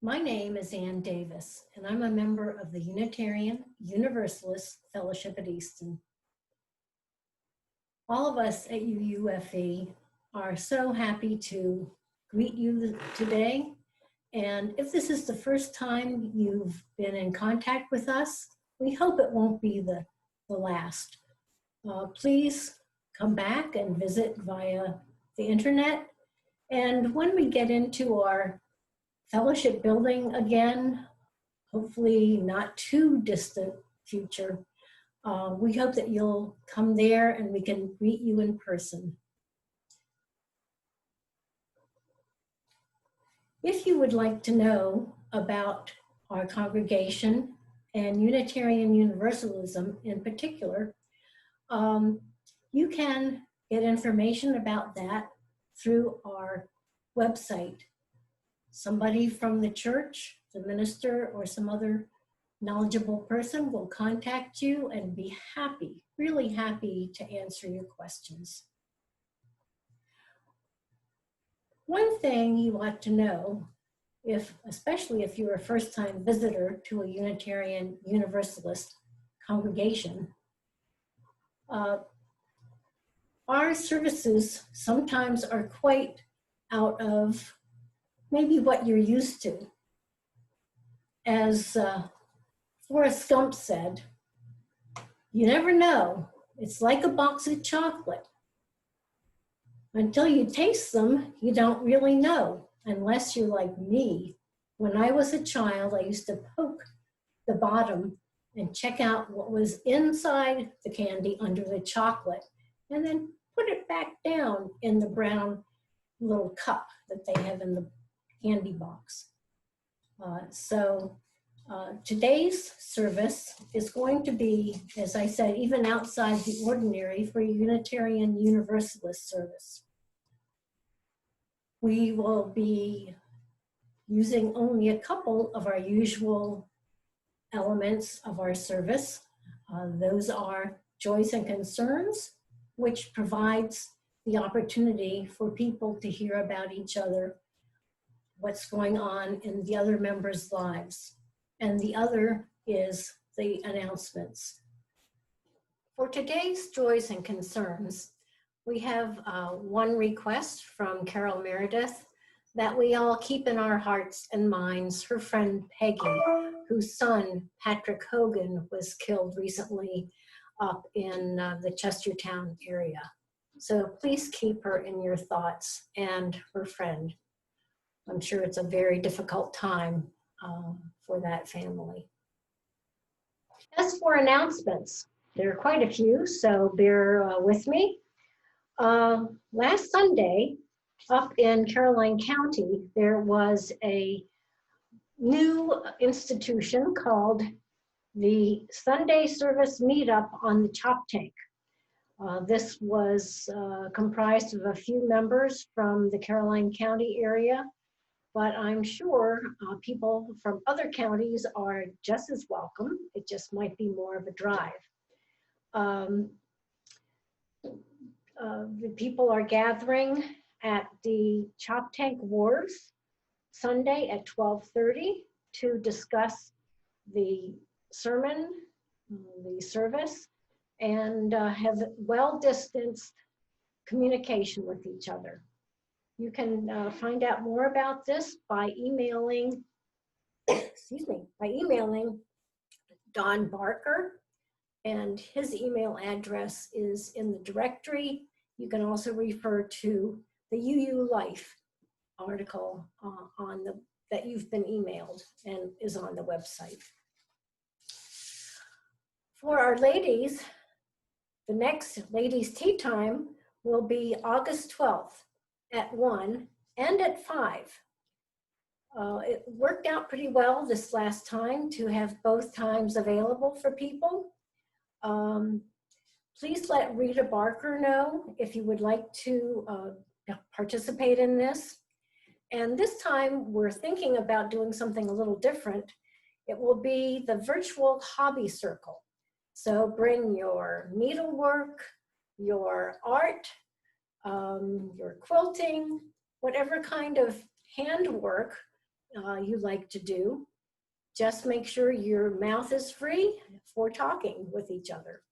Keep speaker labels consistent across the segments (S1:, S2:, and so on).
S1: My name is Ann Davis, and I'm a member of the Unitarian Universalist Fellowship at Easton. All of us at UUFE are so happy to greet you today. And if this is the first time you've been in contact with us, we hope it won't be the last. Please come back and visit via the internet. And when we get into our fellowship building again, hopefully not too distant future, we hope that you'll come there and we can greet you in person. If you would like to know about our congregation and Unitarian Universalism in particular, you can get information about that through our website. Somebody from the church, the minister, or some other knowledgeable person will contact you and be happy, really happy to answer your questions. One thing you ought to know, especially if you're a first-time visitor to a Unitarian Universalist congregation, our services sometimes are quite out of maybe what you're used to. As Forrest Gump said, you never know. It's like a box of chocolate. Until you taste them, you don't really know, unless you're like me. When I was a child, I used to poke the bottom and check out what was inside the candy under the chocolate, and then put it back down in the brown little cup that they have in the candy box. Today's service is going to be, as I said, even outside the ordinary for a Unitarian Universalist service. We will be using only a couple of our usual elements of our service. Those are Joys and Concerns, which provides the opportunity for people to hear about each other, what's going on in the other members' lives. And the other is the announcements. For today's Joys and Concerns, we have one request from Carol Meredith that we all keep in our hearts and minds, her friend Peggy, whose son, Patrick Hogan, was killed recently up in the Chestertown area. So please keep her in your thoughts and her friend. I'm sure it's a very difficult time for that family. As for announcements, there are quite a few, so bear with me. Last Sunday, up in Caroline County, there was a new institution called the Sunday Service Meetup on the Choptank. This was comprised of a few members from the Caroline County area, but I'm sure people from other counties are just as welcome. It just might be more of a drive. The people are gathering at the Choptank Wharves Sunday at 12:30 to discuss the sermon, the service, and have well-distanced communication with each other. You can find out more about this by emailing, by emailing Don Barker, and his email address is in the directory. You can also refer to the UU Life article that you've been emailed and is on the website. For our ladies, the next ladies' tea time will be August 12th at 1 and at 5. It worked out pretty well this last time to have both times available for people. Please let Rita Barker know if you would like to participate in this. And this time we're thinking about doing something a little different. It will be the virtual hobby circle. So bring your needlework, your art, your quilting, whatever kind of handwork you like to do. Just make sure your mouth is free for talking with each other.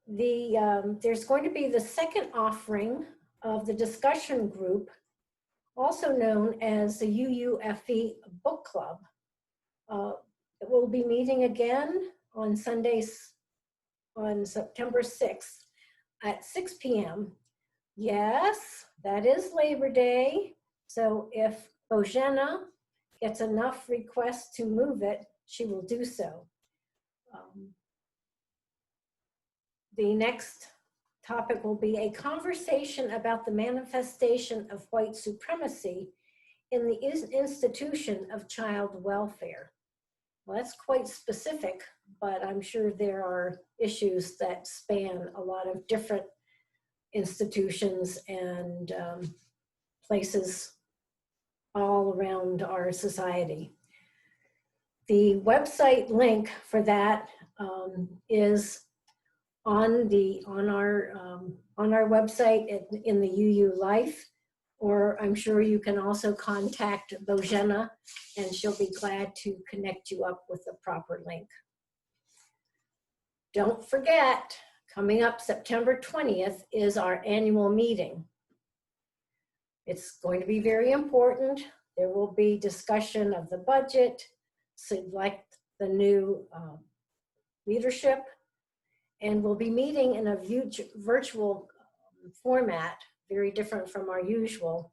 S1: There's going to be the second offering of the discussion group, also known as the UUFE Book Club. It will be meeting again on Sundays on September 6th at 6 p.m. Yes, that is Labor Day. So if Bojena gets enough requests to move it, she will do so. The next topic will be a conversation about the manifestation of white supremacy in the institution of child welfare. Well, that's quite specific, but I'm sure there are issues that span a lot of different institutions and places all around our society. The website link for that is on our website in the UU Life, or I'm sure you can also contact Bojena and she'll be glad to connect you up with the proper link. Don't forget, coming up September 20th is our annual meeting. It's going to be very important. There will be discussion of the budget, select the new leadership, and we'll be meeting in a virtual format, very different from our usual.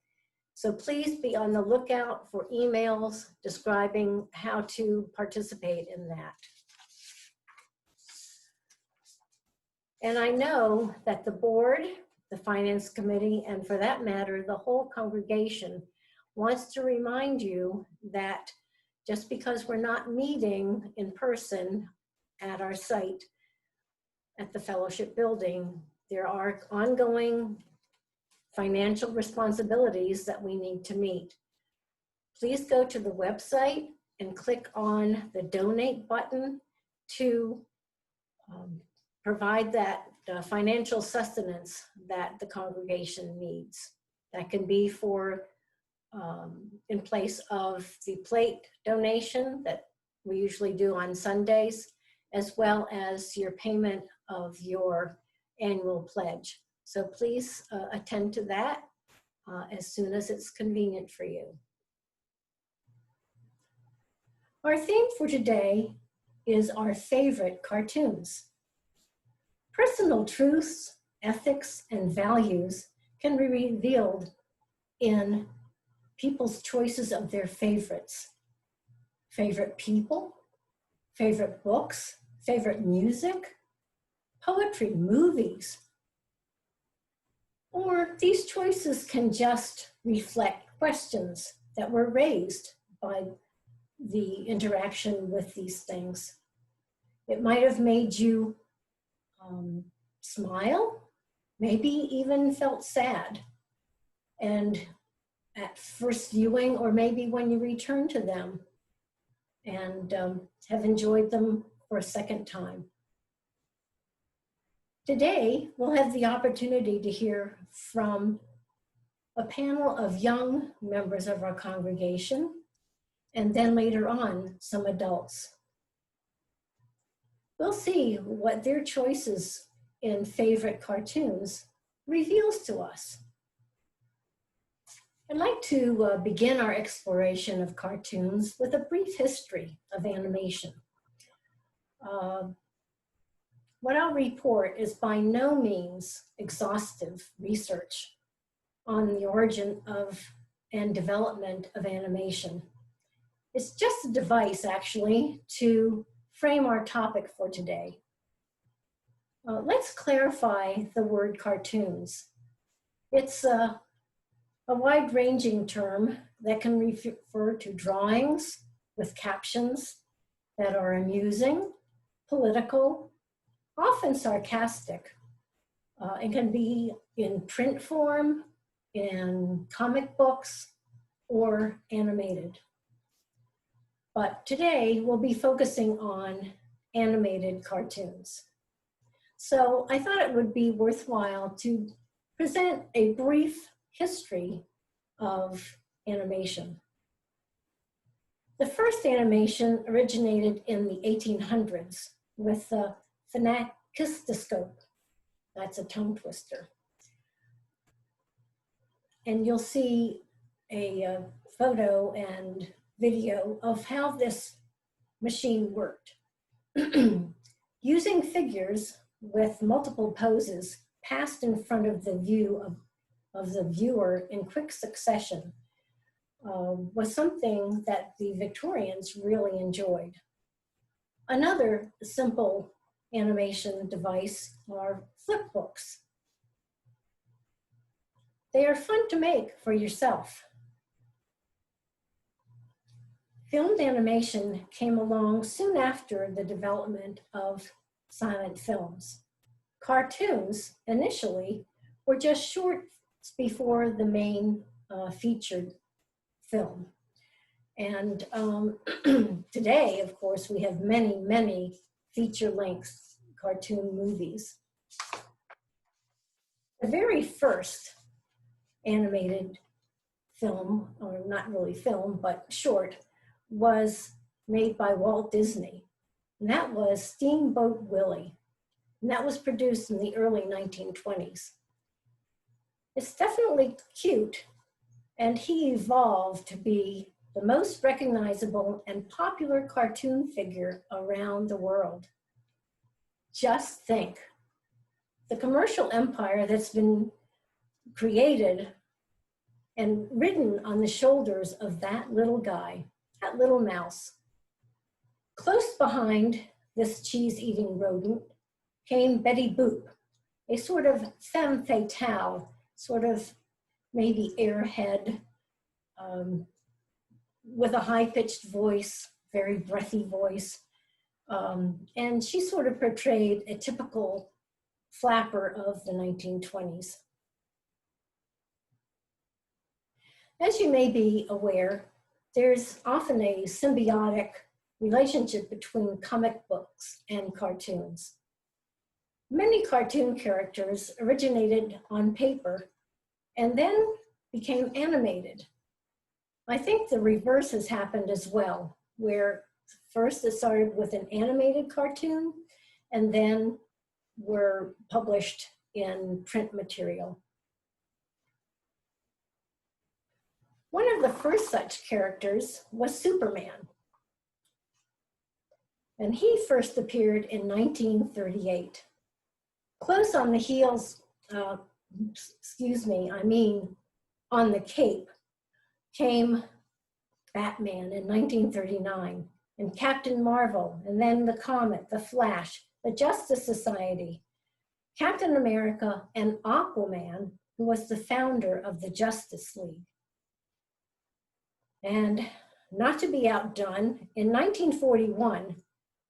S1: So please be on the lookout for emails describing how to participate in that. And I know that the board, the finance committee, and for that matter, the whole congregation wants to remind you that just because we're not meeting in person at our site at the fellowship building, there are ongoing financial responsibilities that we need to meet. Please go to the website and click on the donate button to provide that financial sustenance that the congregation needs. That can be for in place of the plate donation that we usually do on Sundays, as well as your payment of your annual pledge. So please attend to that as soon as it's convenient for you. Our theme for today is our favorite cartoons. Personal truths, ethics, and values can be revealed in people's choices of their favorites. Favorite people, favorite books, favorite music, poetry, movies. Or these choices can just reflect questions that were raised by the interaction with these things. It might have made you smile, maybe even felt sad. And at first viewing, or maybe when you return to them and have enjoyed them for a second time. Today, we'll have the opportunity to hear from a panel of young members of our congregation, and then later on, some adults. We'll see what their choices in favorite cartoons reveals to us. I'd like to begin our exploration of cartoons with a brief history of animation. What I'll report is by no means exhaustive research on the origin of and development of animation. It's just a device, actually, to frame our topic for today. Let's clarify the word cartoons. It's a wide-ranging term that can refer to drawings with captions that are amusing, political, often sarcastic, and can be in print form, in comic books, or animated. But today we'll be focusing on animated cartoons. So I thought it would be worthwhile to present a brief history of animation. The first animation originated in the 1800s with the phenakistoscope. That's a tongue twister. And you'll see a photo and video of how this machine worked. Using figures with multiple poses passed in front of the view of the viewer in quick succession was something that the Victorians really enjoyed. Another simple animation device are flip books. They are fun to make for yourself. Filmed animation came along soon after the development of silent films. Cartoons, initially, were just shorts before the main featured film. And today, of course, we have many, many feature-length cartoon movies. The very first animated film, or not really film, but short, was made by Walt Disney. And that was Steamboat Willie. And that was produced in the early 1920s. It's definitely cute, and he evolved to be the most recognizable and popular cartoon figure around the world. Just think, the commercial empire that's been created and ridden on the shoulders of that little guy, that little mouse. Close behind this cheese-eating rodent came Betty Boop, a sort of femme fatale, sort of maybe airhead, with a high-pitched voice, very breathy voice. And she sort of portrayed a typical flapper of the 1920s. As you may be aware, there's often a symbiotic relationship between comic books and cartoons. Many cartoon characters originated on paper and then became animated. I think the reverse has happened as well, where first it started with an animated cartoon and then were published in print material. One of the first such characters was Superman. And he first appeared in 1938. Close on the heels, on the cape, came Batman in 1939, and Captain Marvel, and then the Comet, the Flash, the Justice Society, Captain America, and Aquaman, who was the founder of the Justice League. And not to be outdone, in 1941,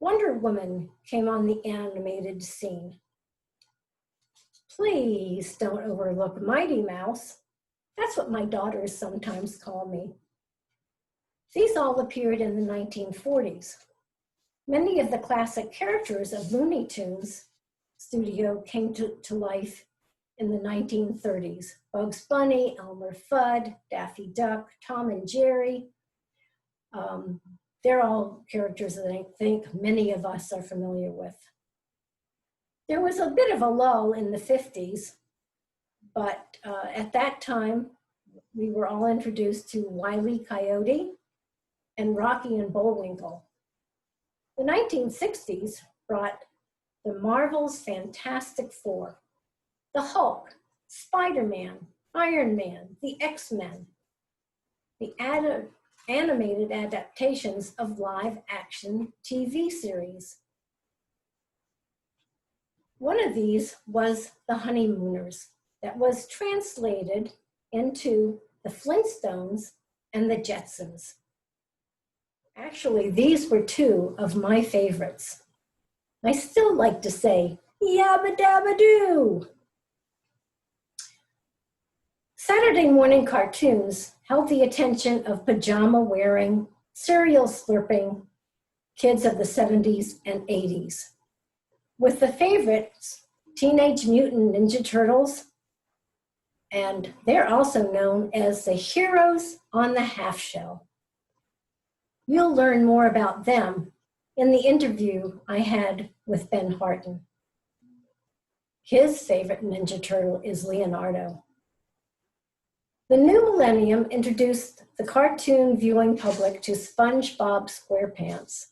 S1: Wonder Woman came on the animated scene. Please don't overlook Mighty Mouse. That's what my daughters sometimes call me. These all appeared in the 1940s. Many of the classic characters of Looney Tunes studio came to life in the 1930s. Bugs Bunny, Elmer Fudd, Daffy Duck, Tom and Jerry. They're all characters that I think many of us are familiar with. There was a bit of a lull in the 50s, but at that time, we were all introduced to Wile E. Coyote and Rocky and Bullwinkle. The 1960s brought the Marvel's Fantastic Four, the Hulk, Spider-Man, Iron Man, the X-Men, the animated adaptations of live-action TV series. One of these was The Honeymooners, that was translated into The Flintstones and The Jetsons. Actually, these were two of my favorites. I still like to say, yabba dabba doo. Saturday morning cartoons held the attention of pajama-wearing, cereal slurping kids of the 70s and 80s. With the favorites, Teenage Mutant Ninja Turtles, and they're also known as the heroes on the half shell. You'll learn more about them in the interview I had with Ben Harton. His favorite Ninja Turtle is Leonardo. The new millennium introduced the cartoon viewing public to SpongeBob SquarePants.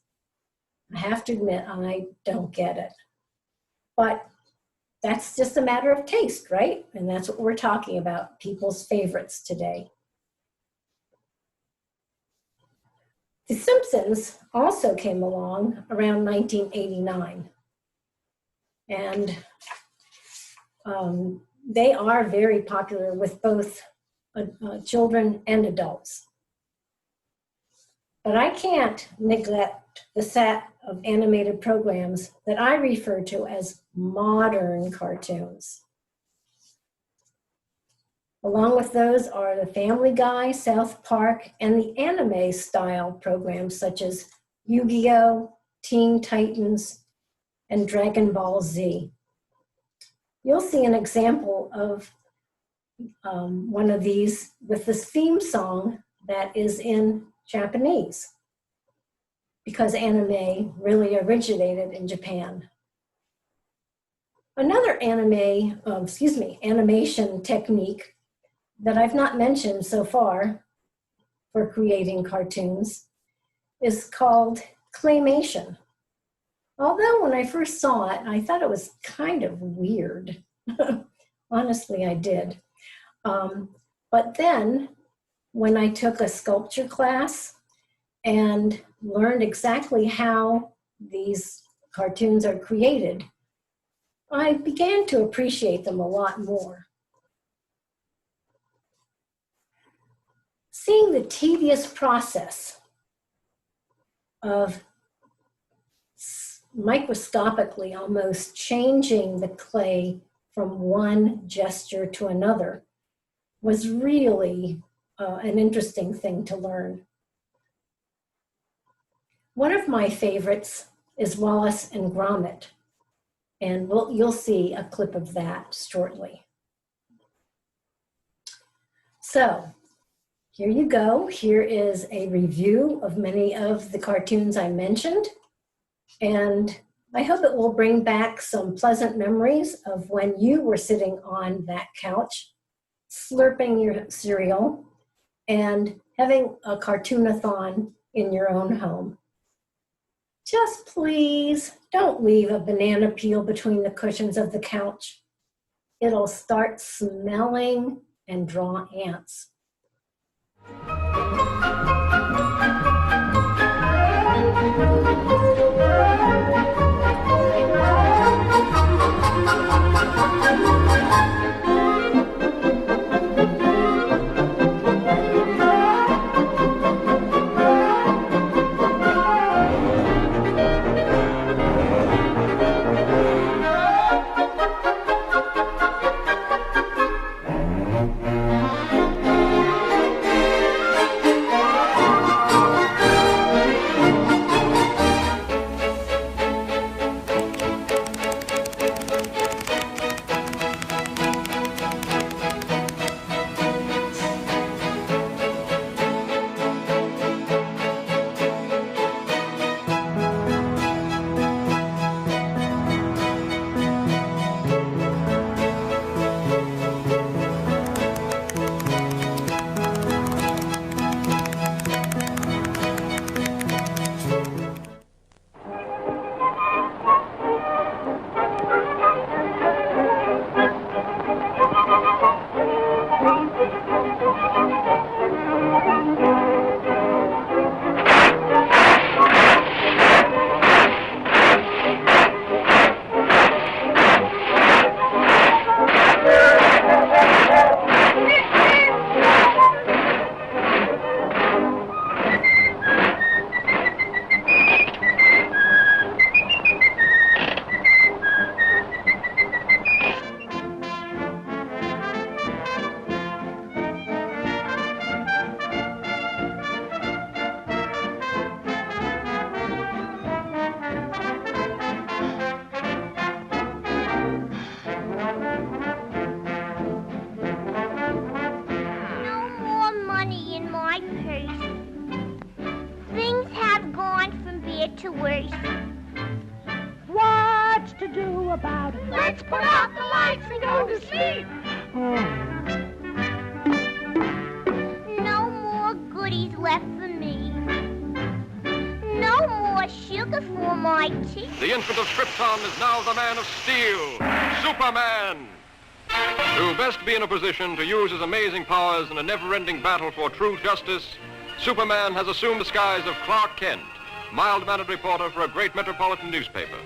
S1: I have to admit, I don't get it. But that's just a matter of taste, right? And that's what we're talking about, people's favorites today. The Simpsons also came along around 1989. And they are very popular with both children and adults. But I can't neglect the set of animated programs that I refer to as modern cartoons. Along with those are the Family Guy, South Park, and the anime style programs such as Yu-Gi-Oh!, Teen Titans, and Dragon Ball Z. You'll see an example of one of these with this theme song that is in Japanese, because anime really originated in Japan. Another animation technique that I've not mentioned so far for creating cartoons is called claymation. Although when I first saw it, I thought it was kind of weird. Honestly, I did. But then when I took a sculpture class and learned exactly how these cartoons are created, I began to appreciate them a lot more. Seeing the tedious process of microscopically almost changing the clay from one gesture to another was really an interesting thing to learn. One of my favorites is Wallace and Gromit, and you'll see a clip of that shortly. So here you go. Here is a review of many of the cartoons I mentioned, and I hope it will bring back some pleasant memories of when you were sitting on that couch, slurping your cereal, and having a cartoonathon in your own home. Just please don't leave a banana peel between the cushions of the couch. It'll start smelling and draw ants.
S2: get to worse.
S3: What's to do about it?
S2: Let's put out the lights and go to sleep. No more goodies left for me. No more sugar for my tea.
S4: The infant of Krypton is now the Man of Steel, Superman. To best be in a position to use his amazing powers in a never-ending battle for true justice, Superman has assumed the skies of Clark Kent, mild-mannered reporter for a great metropolitan newspaper.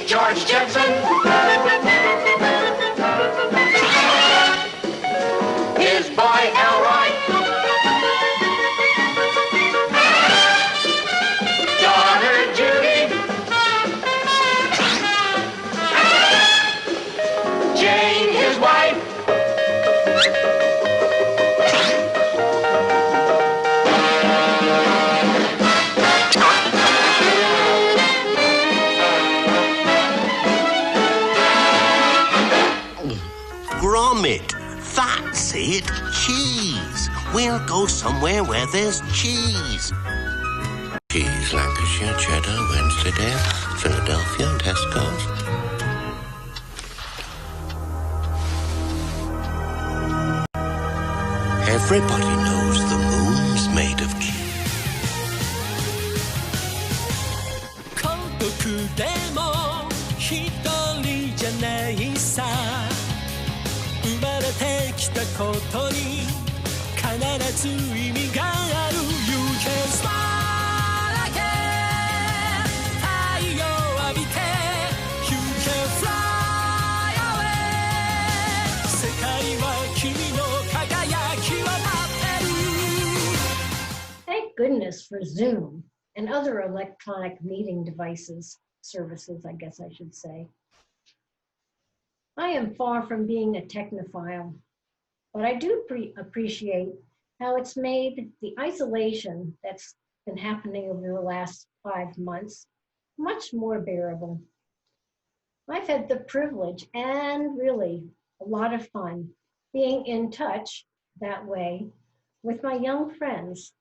S5: George Jetson, his boy Elroy, daughter Judy, Jane, his wife,
S6: Gromit. That's it. Cheese. We'll go somewhere where there's cheese. Cheese, Lancashire, Cheddar, Wensleydale, Philadelphia, Tesco's. Everybody knows the moon's made of cheese.
S7: 孤独でも一人じゃないさ生まれてきたことに必ず意味がある You can smile again 太陽浴びて You can fly away 世界は君の輝きを待ってる
S1: Thank goodness for Zoom and other electronic meeting devices, services, I guess I should say. I am far from being a technophile, but I do appreciate how it's made the isolation that's been happening over the last 5 months much more bearable. I've had the privilege and really a lot of fun being in touch that way with my young friends,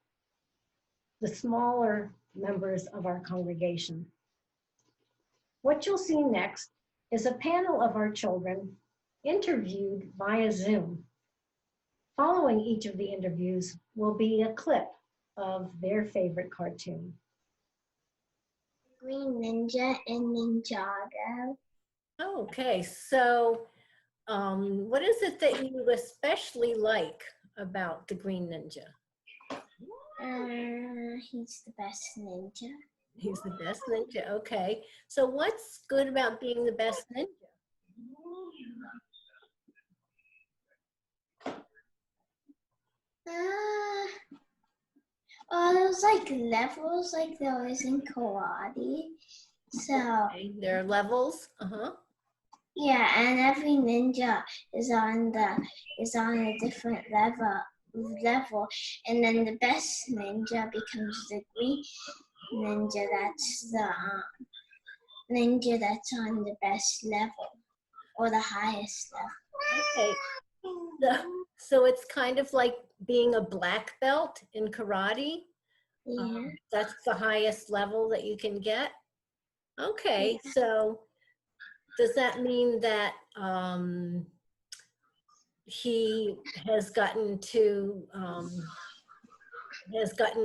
S1: the smaller members of our congregation. What you'll see next is a panel of our children interviewed via Zoom. Following each of the interviews will be a clip of their favorite cartoon.
S2: Green Ninja and Ninjago.
S1: Okay, so what is it that you especially like about the Green Ninja?
S2: He's the best ninja.
S1: He's the best ninja, okay. So what's good about being the best ninja?
S2: There's like levels like there is in karate. So
S1: Okay, there are levels,
S2: yeah, and every ninja is on a different level, and then the best ninja becomes the green ninja. That's the ninja that's on the best level or the highest level.
S1: Okay, so it's kind of like being a black belt in karate.
S2: Yeah.
S1: That's the highest level that you can get. Okay, so does that mean that he has gotten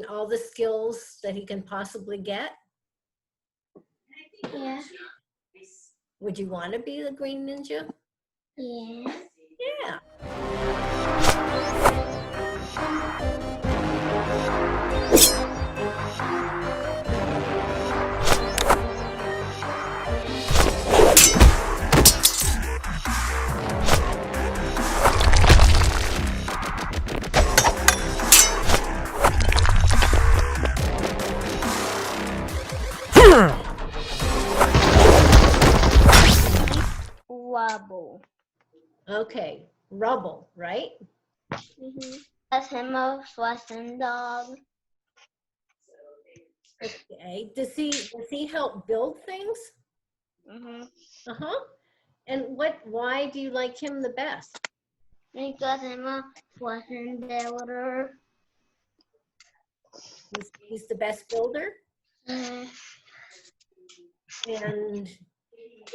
S1: all the skills that he can possibly get?
S2: Yeah.
S1: Would you want to be the Green Ninja?
S2: Yeah.
S1: Yeah. Okay, Rubble, right?
S2: That's him a flushing dog.
S1: Okay, does he help build things? Uh-huh. And why do you like him the best?
S2: Because I'm a flushing builder.
S1: He's the best builder?
S2: Mhm.
S1: And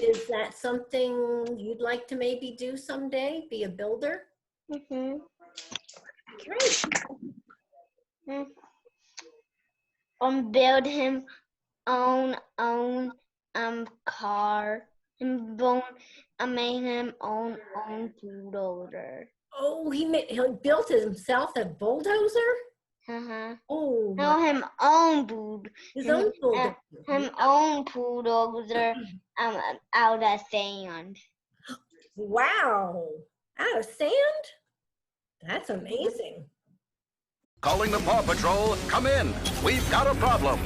S1: is that something you'd like to maybe do someday, be a builder? Great.
S2: Build him own car and made him own bulldozer.
S1: Oh, he built himself a bulldozer? Oh,
S2: No, him own bulldozer.
S1: his own bulldozer.
S2: Him own bulldozer out of sand.
S1: Wow, out of sand? That's amazing.
S4: Calling the Paw Patrol. Come in. We've got a problem.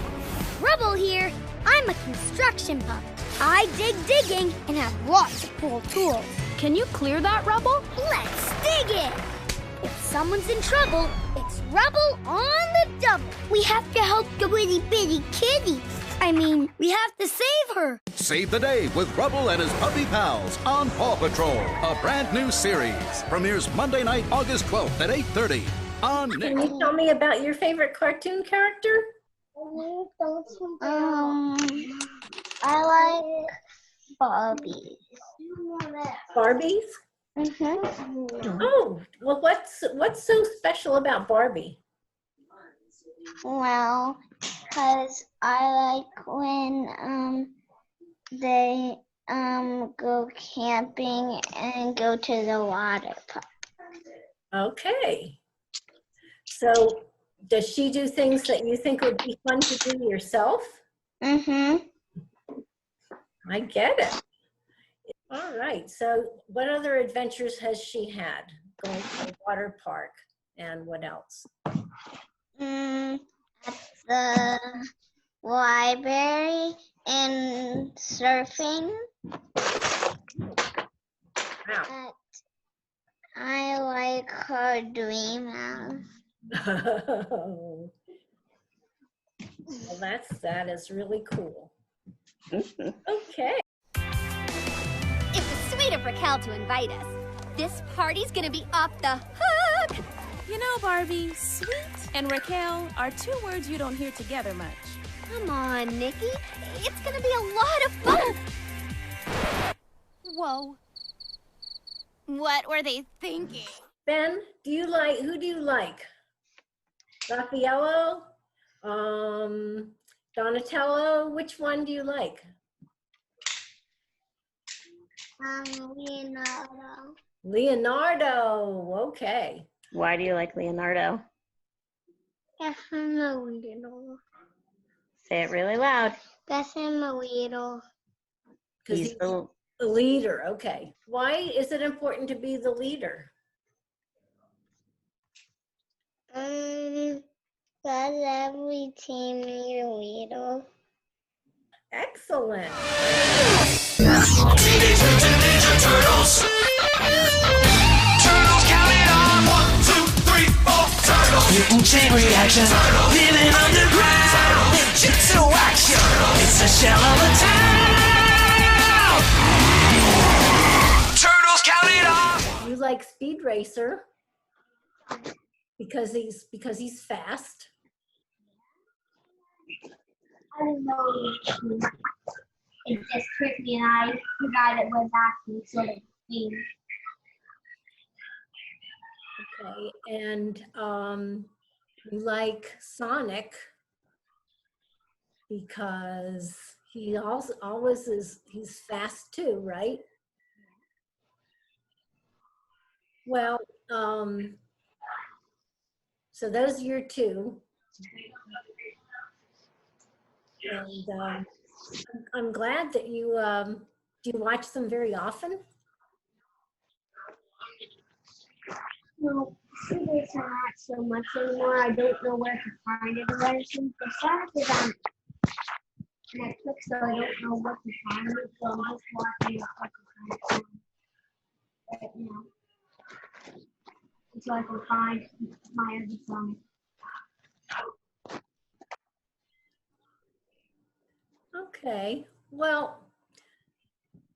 S8: Rubble here. I'm a construction pup. I dig digging and have lots of cool tools.
S3: Can you clear that rubble?
S8: Let's dig it! If someone's in trouble, it's Rubble on the double. We have to help the itty bitty kitty. I mean, we have to save her.
S9: Save the day with Rubble and his puppy pals on Paw Patrol, a brand new series. Premieres Monday night, August 12th at 8:30 on Nick.
S1: Can you tell me about your favorite cartoon character?
S2: I like Barbie.
S1: Barbies? Oh, well, what's so special about Barbie?
S2: Well, because I like when they go camping and go to the water park.
S1: Okay. So does she do things that you think would be fun to do yourself? I get it. All right. So what other adventures has she had? Going to the water park and what else?
S2: At the library and surfing.
S1: Wow.
S2: I like her dream house.
S1: Well, that is really cool. Okay.
S8: It was sweet of Raquel to invite us. This party's gonna be off the hook.
S3: You know, Barbie, sweet and Raquel are two words you don't hear together much.
S8: Come on, Nikki. It's gonna be a lot of fun. Whoa. What were they thinking?
S1: Ben, who do you like? Raffaello? Donatello? Which one do you like?
S2: Leonardo.
S1: Leonardo, okay.
S10: Why do you like Leonardo?
S2: That's him a little.
S10: Say it really loud.
S2: That's him a little.
S1: Because
S10: He's the
S1: the leader, okay. Why is it important to be the leader?
S2: Because every team needs a leader.
S1: Excellent.
S7: Teenage Mutant Ninja Turtles. Turtles counted on 1, 2, 3, 4. Turtles. Mutant chain reaction. Turtles. Living underground. Turtles. Ninjutsu action. Turtles. It's a shell of a town. Turtles counted on.
S1: You like Speed Racer because he's fast.
S2: I don't know. It's just Christy and I, the guy that was acting sort of thing.
S1: Okay, and you like Sonic because he he's fast too, right? Well, so those are your two. And I'm glad that you, do you watch them very often?
S2: No, it's not so much anymore. I don't know where to find it. Since the Sonic is on Netflix, so I don't know what to find it. So I'm just watching it.
S11: You know, it's like a high admire the Sonic.
S1: Okay, well,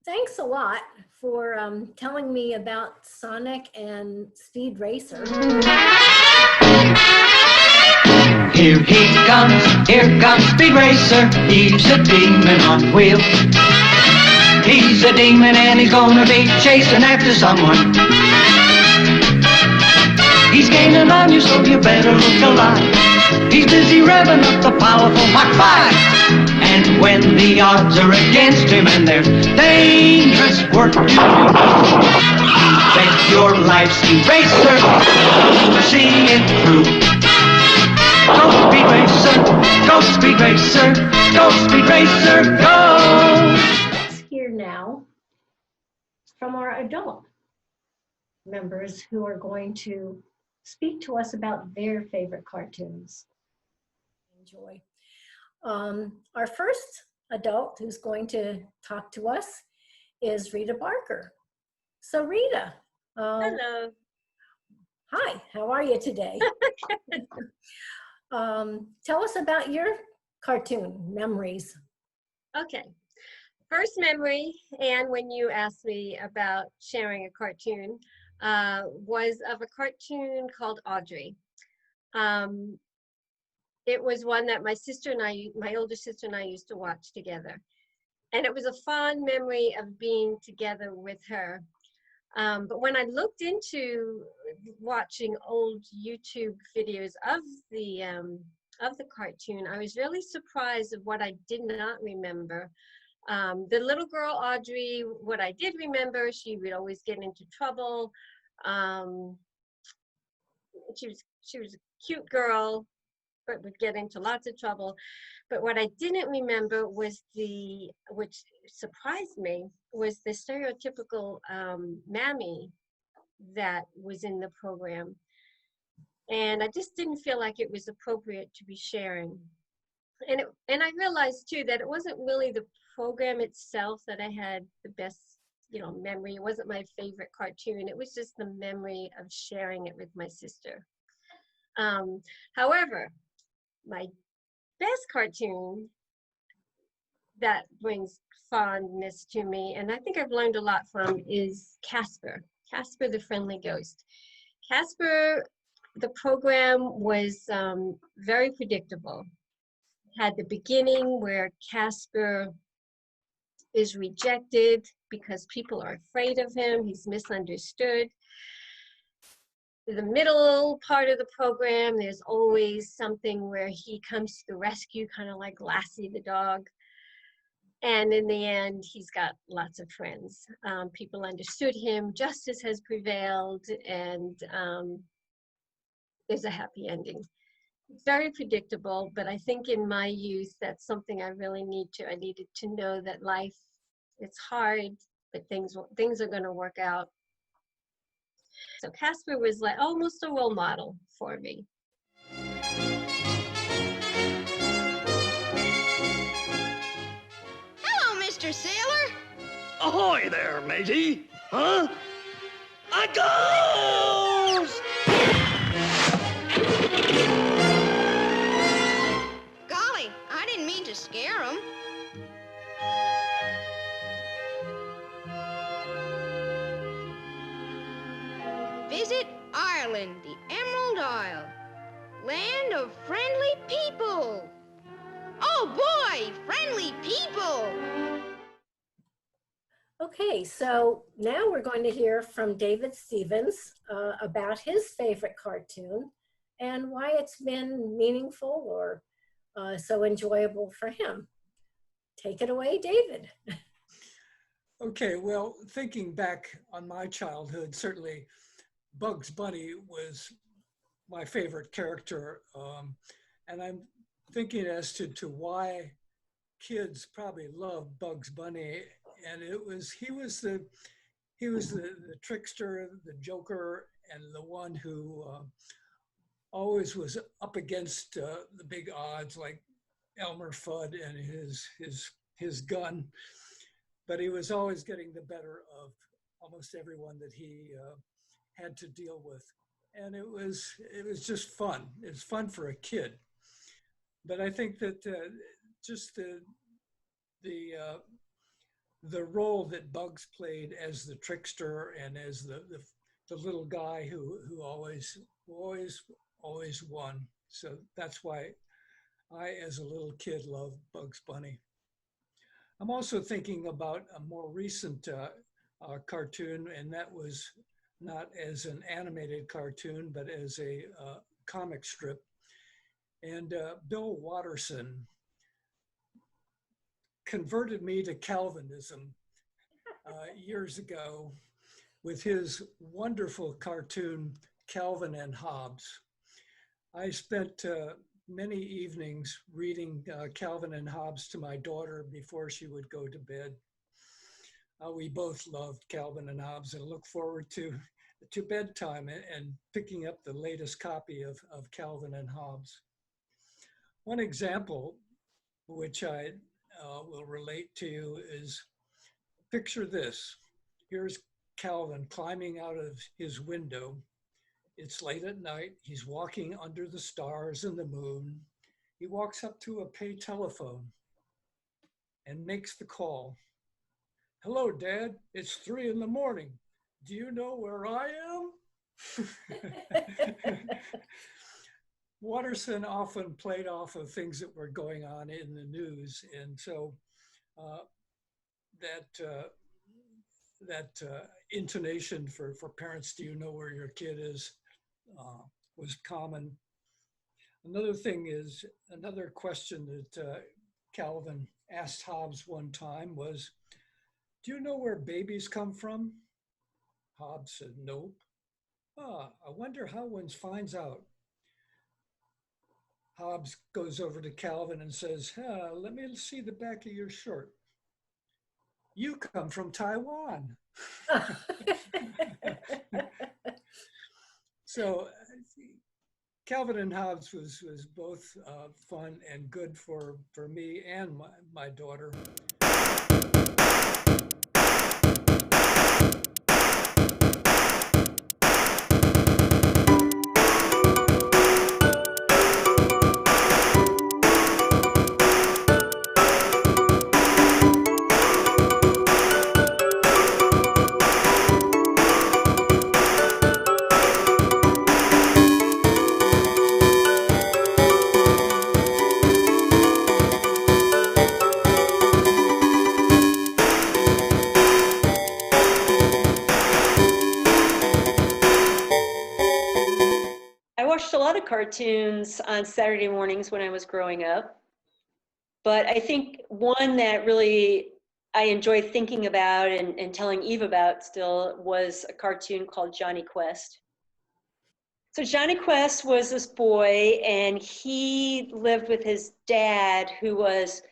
S1: thanks a lot for telling me about Sonic and Speed Racer.
S5: Here comes Speed Racer. He's a demon on wheels. He's a demon and he's gonna be chasing after someone. He's gaining on you, so you better look alive. He's busy revving up the powerful Mach 5. And when the odds are against him and there's dangerous work to do, bet your life's Speed Racer, see it through. Go Speed Racer, go Speed Racer, go Speed Racer, go!
S1: Let's hear now from our adult members who are going to speak to us about their favorite cartoons. Enjoy. Our first adult who's going to talk to us is Rita Barker. So Rita.
S12: Hello.
S1: Hi, how are you today? Tell us about your cartoon memories.
S12: Okay. First memory, and when you asked me about sharing a cartoon, was of a cartoon called Audrey. It was one that my sister and I, my older sister and I used to watch together. And it was a fond memory of being together with her. But when I looked into watching old YouTube videos of the cartoon, I was really surprised of what I did not remember. The little girl Audrey, what I did remember, she would always get into trouble. She was a cute girl, but would get into lots of trouble. But what I didn't remember was which surprised me, was the stereotypical mammy that was in the program. And I just didn't feel like it was appropriate to be sharing. And I realized too that it wasn't really the program itself that I had the best, memory. It wasn't my favorite cartoon. It was just the memory of sharing it with my sister. However, my best cartoon that brings fondness to me, and I think I've learned a lot from, is Casper the Friendly Ghost. Casper, the program was very predictable. Had the beginning where Casper is rejected because people are afraid of him. He's misunderstood. The middle part of the program, there's always something where he comes to the rescue, kind of like Lassie the dog. And in the end, he's got lots of friends. People understood him, justice has prevailed, and there's a happy ending. Very predictable, but I think in my youth, that's something I really I needed to know that life, it's hard, but things are going to work out. So Casper was like almost a role model for me.
S13: Hello, Mr. Sailor.
S7: Ahoy there, matey. Huh? I goes!
S13: Golly, I didn't mean to scare him. Visit Ireland, the Emerald Isle, land of friendly people. Oh boy, friendly people.
S1: Okay, so now we're going to hear from David Stevens about his favorite cartoon and why it's been meaningful or so enjoyable for him. Take it away, David.
S14: Okay, well, thinking back on my childhood, certainly Bugs Bunny was my favorite character. And I'm thinking as to why kids probably love Bugs Bunny. And he was the trickster, the joker, and the one who always was up against the big odds, like Elmer Fudd and his gun. But he was always getting the better almost everyone that he had to deal with. And it was just fun. It was fun for a kid. But I think that just the role that Bugs played as the trickster and as the little guy who always won. So that's why I, as a little kid, loved Bugs Bunny. I'm also thinking about a more recent cartoon, and that was not as an animated cartoon, but as a comic strip. And Bill Watterson converted me to Calvinism years ago with his wonderful cartoon, Calvin and Hobbes. I spent many evenings reading Calvin and Hobbes to my daughter before she would go to bed. We both loved Calvin and Hobbes and look forward to bedtime and picking up the latest copy of Calvin and Hobbes. One example, which I will relate to you, is picture this. Here's Calvin climbing out of his window. It's late at night. He's walking under the stars and the moon. He walks up to a pay telephone and makes the call. Hello, Dad. It's 3 a.m. Do you know where I am? Watterson often played off of things that were going on in the news. And so that intonation for parents, do you know where your kid is, was common. Another question that Calvin asked Hobbes one time was, do you know where babies come from? Hobbes said, nope. I wonder how one finds out. Hobbes goes over to Calvin and says, let me see the back of your shirt. You come from Taiwan. So Calvin and Hobbes was both fun and good for me and my daughter.
S15: A lot of cartoons on Saturday mornings when I was growing up, but I think one that really I enjoy thinking about and telling Eve about still was a cartoon called Johnny Quest. So Johnny Quest was this boy, and he lived with his dad, who was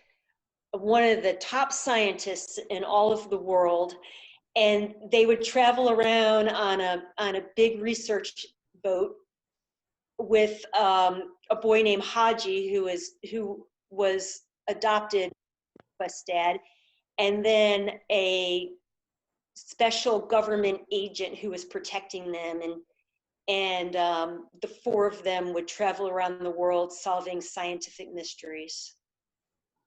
S15: one of the top scientists in all of the world, and they would travel around on a big research boat with a boy named Haji, who was adopted by his dad, and then a special government agent who was protecting them, and the four of them would travel around the world solving scientific mysteries.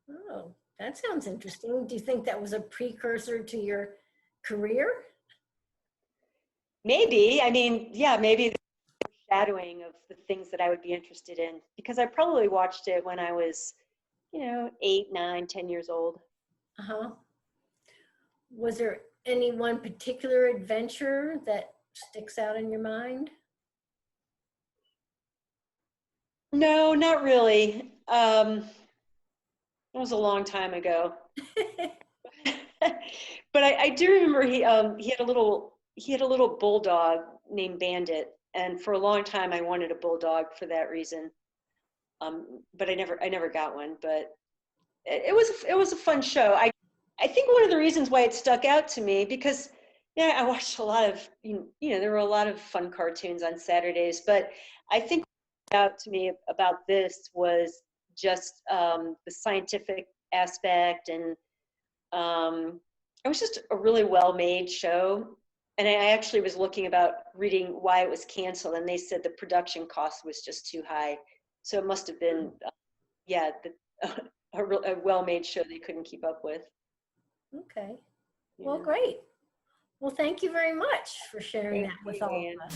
S1: Oh, that sounds interesting. Do you think that was a precursor to your career?
S15: Maybe. I mean, yeah, maybe. Shadowing of the things that I would be interested in, because I probably watched it when I was, 8, 9, 10 years old.
S1: Was there any one particular adventure that sticks out in your mind?
S15: No, not really. It was a long time ago. But I do remember he had a little bulldog named Bandit. And for a long time, I wanted a bulldog for that reason, but I never got one. But it was a fun show. I think one of the reasons why it stuck out to me, because I watched a lot of there were a lot of fun cartoons on Saturdays, but I think what stuck out to me about this was just the scientific aspect, and it was just a really well-made show. And I actually was looking about reading why it was canceled, and they said the production cost was just too high. So it must have been, a well-made show they couldn't keep up with.
S1: Okay. Well, great. Well, thank you very much for sharing that with all of us.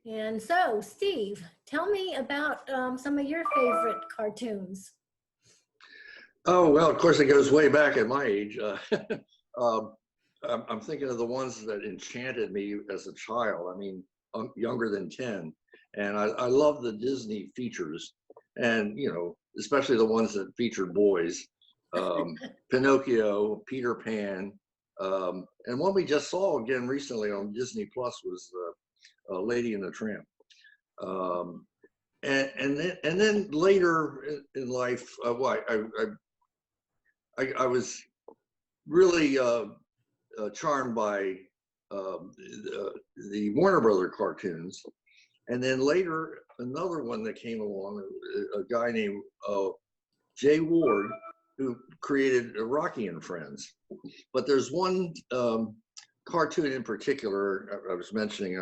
S1: And so, Steve, tell me about some of your favorite cartoons.
S16: Oh, well, of course, it goes way back at my age. I'm thinking of the ones that enchanted me as a child. I mean, I'm younger than 10. And I love the Disney features. And, you know, especially the ones that featured boys. Pinocchio, Peter Pan. And one we just saw again recently on Disney Plus was Lady and the Tramp. And then later in life, I was really charmed by the Warner Brother cartoons. And then later, another one that came along, a guy named Jay Ward, who created Rocky and Friends. But there's one cartoon in particular I was mentioning.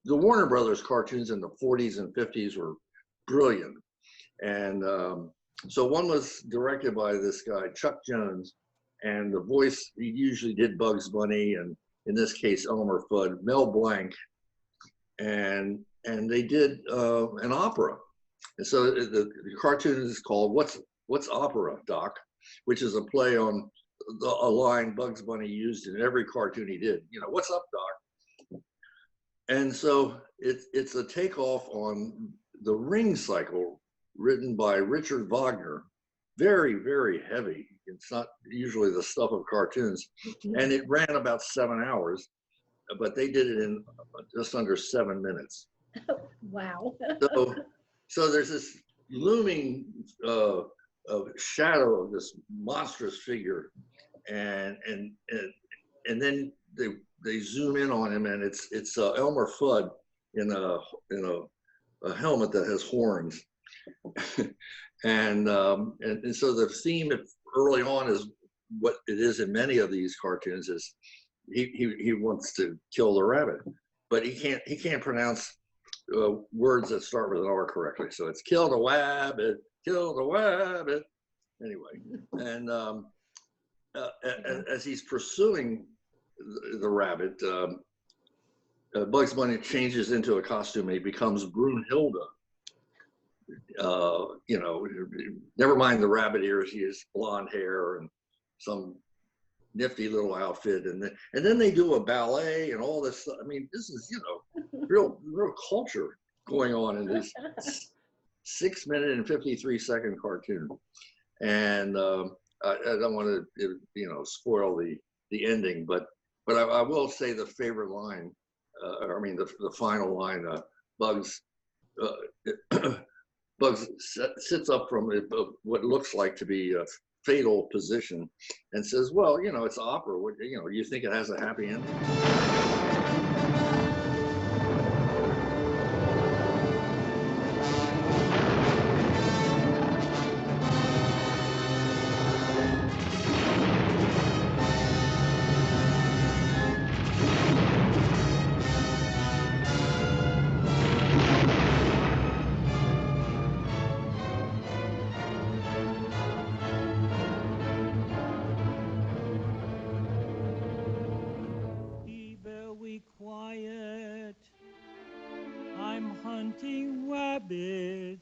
S16: The Warner Brothers cartoons in the 40s and 50s were brilliant. And so one was directed by this guy, Chuck Jones, and the voice, he usually did Bugs Bunny, and in this case, Elmer Fudd, Mel Blanc. And they did an opera. And so the cartoon is called What's Opera, Doc? Which is a play on a line Bugs Bunny used in every cartoon he did. You know, what's up, Doc? And so it's a takeoff on the Ring Cycle, written by Richard Wagner. Very, very heavy. It's not usually the stuff of cartoons. And it ran about 7 hours, but they did it in just under 7 minutes.
S1: Wow.
S16: So there's this looming shadow of this monstrous figure, and then they zoom in on him, and it's Elmer Fudd in a helmet that has horns. and so the theme early on is what it is in many of these cartoons is he wants to kill the rabbit, but he can't pronounce words that start with an R correctly. So it's kill the wabbit, kill the wabbit. Anyway, and as he's pursuing the rabbit, Bugs Bunny changes into a costume and he becomes Brunhilde. You know, never mind the rabbit ears, he has blonde hair and some nifty little outfit, and then they do a ballet and all this stuff. I mean, this is, you know, real culture going on in this 6 minute and 53-second cartoon. And I don't want to, you know, spoil the ending, but I will say the favorite line, the final line, Bugs sits up from what looks like to be a fatal position and says, well, you know, it's opera. You know, you think it has a happy ending?
S17: hunting rabbits.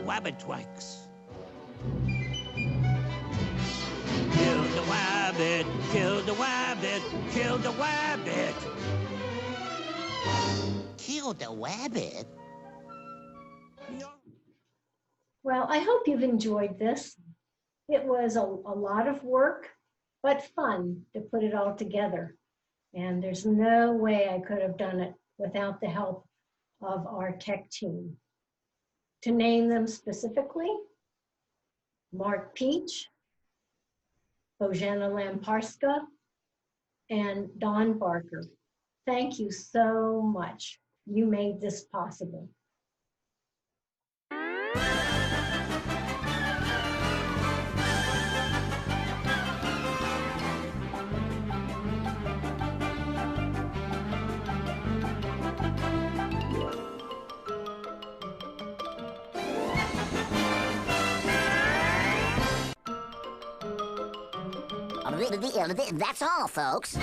S17: Wabbit wax. Kill the wabbit, kill the wabbit, kill the wabbit.
S6: Kill the wabbit?
S1: Well, I hope you've enjoyed this. It was a lot of work, but fun to put it all together. And there's no way I could have done it without the help of our tech team. To name them specifically, Mark Peach, Bojana Lamparska, and Don Barker. Thank you so much. You made this possible.
S18: That's all, folks.